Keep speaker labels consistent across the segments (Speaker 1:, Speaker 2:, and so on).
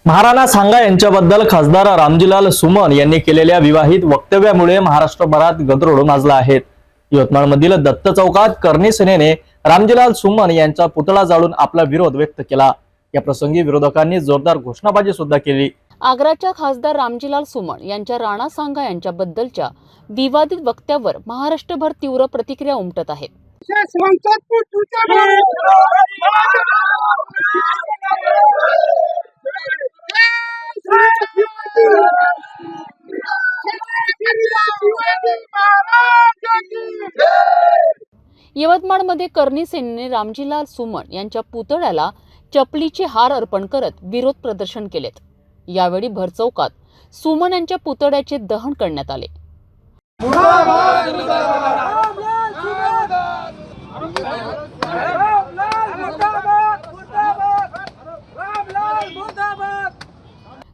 Speaker 1: महाराणा सांगा यांच्याबद्दल खासदार रामजीलाल सुमन यांनी केलेल्या विवाहित वक्तव्यामुळे महाराष्ट्रभरात गदारोळ माजला आहे। यवतमाळमधील दत्त चौकात करणी सेनेने रामजीलाल सुमन यांचा पुतळा जाळून आपला विरोध व्यक्त केला। या प्रसंगी विरोधकांनी जोरदार घोषणाबाजी सुद्धा केली।
Speaker 2: आग्राच्या खासदार रामजीलाल सुमन यांच्या राणा सांगा यांच्याबद्दलच्या विवादित वक्तव्यावर महाराष्ट्रभर तीव्र प्रतिक्रिया उमटत आहेत। यवतमाळमध्ये करणी सेनेने रामजीलाल सुमन यांच्या पुतळ्याला चपलीचे हार अर्पण करत विरोध प्रदर्शन केलेत। यावेळी भर चौकात सुमन यांच्या पुतळ्याचे दहन करण्यात आले।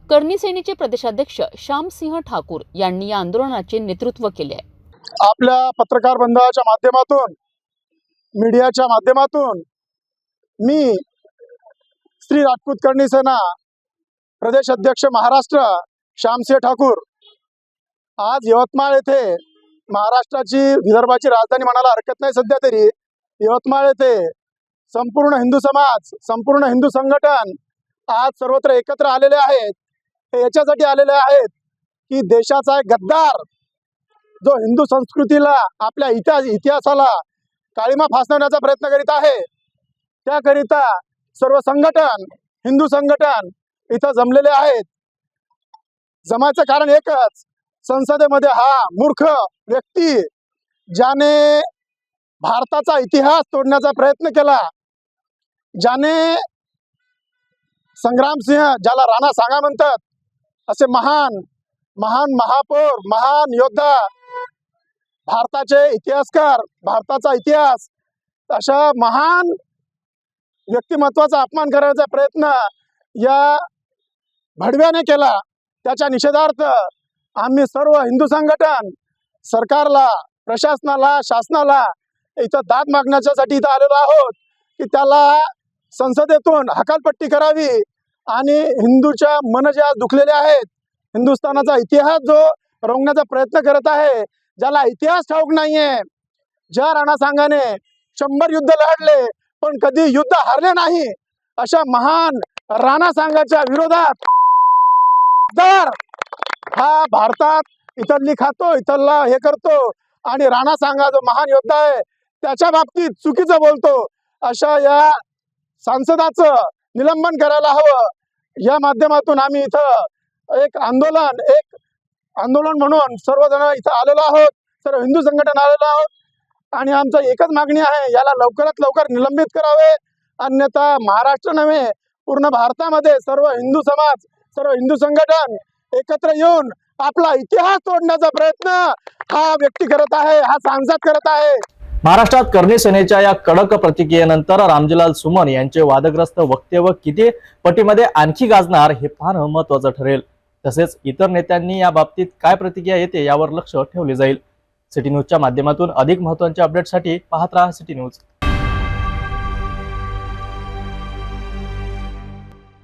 Speaker 2: करणी सेनेचे प्रदेशाध्यक्ष श्यामसिंह ठाकूर यांनी या आंदोलनाचे नेतृत्व केले आहे।
Speaker 3: आपल्या पत्रकार बंधूंच्या माध्यमातून, मीडियाच्या माध्यमातून मी श्री राजपूत करणी सेना प्रदेश अध्यक्ष महाराष्ट्र श्यामसिंह ठाकूर आज यवतमाळ येथे महाराष्ट्राची विदर्भाची राजधानी म्हणायला हरकत नाही सध्या तरी यवतमाळ येथे संपूर्ण हिंदू समाज, संपूर्ण हिंदू संघटन आज सर्वत्र एकत्र आलेले आहेत। हे याच्यासाठी आलेले आहेत की देशाचा एक गद्दार जो हिंदू संस्कृतीला, आपल्या इतिहासाला काळीमा फासण्याचा प्रयत्न करीत आहे, त्याकरिता सर्व संघटन, हिंदू संघटन इथं जमलेले आहेत। जमायचं कारण एकच, संसदेमध्ये हा मूर्ख व्यक्ती ज्याने भारताचा इतिहास तोडण्याचा प्रयत्न केला, ज्याने संग्रामसिंह, ज्याला राणा सांगा म्हणतात, असे महान महापौर, महान योद्धा, भारताचे इतिहासकार, भारताचा इतिहास, अशा महान व्यक्तिमत्वाचा अपमान करण्याचा प्रयत्न या भडव्याने केला। त्याच्या निषेधार्थ आम्ही सर्व हिंदू संघटन सरकारला, प्रशासनाला, शासनाला इथं दाद मागण्यासाठी इथं आलेलो आहोत की त्याला संसदेतून हकालपट्टी करावी आणि हिंदूच्या मन जे आज दुखलेले आहेत, हिंदुस्थानाचा इतिहास जो रंगण्याचा प्रयत्न करत आहे, ज्याला इतिहास ठाऊक नाहीये, ज्या राणा सांगाने 100 युद्ध लढले पण कधी युद्ध हारले नाही, अशा महान राणा सांगाच्या विरोधात हा भारतात इथली खातो, इथला हे करतो आणि राणा सांगा जो महान योद्धा आहे त्याच्या बाबतीत चुकीचं बोलतो, अशा या सांसदाचं निलंबन करायला हवं। या माध्यमातून आम्ही इथं एक आंदोलन म्हणून सर्वजण इथं आलेलो आहोत, सर्व हिंदू संघटन आलेलो आहोत आणि आमचं एकच मागणी आहे, याला लवकरात लवकर निलंबित करावे, अन्यथा महाराष्ट्र नव्हे पूर्ण भारतामध्ये सर्व हिंदू समाज, सर्व हिंदू संघटन एकत्र येऊन आपला इतिहास तोडण्याचा प्रयत्न हा व्यक्ती करत आहे, हा सांसद करत आहे।
Speaker 1: महाराष्ट्रात करणी सेनेच्या या कडक प्रतिक्रियेनंतर रामजीलाल सुमन यांचे वादग्रस्त वक्तव्य किती पटीमध्ये आणखी गाजणार हे पाहणं महत्त्वाचं ठरेल। तसेच इतर नेत्यांनी या बाबतीत काय प्रतिक्रिया येते यावर लक्ष ठेवले जाईल। सिटी न्यूजच्या माध्यमातून अधिक महत्त्वाच्या अपडेटसाठी पाहत राहा सिटी न्यूज।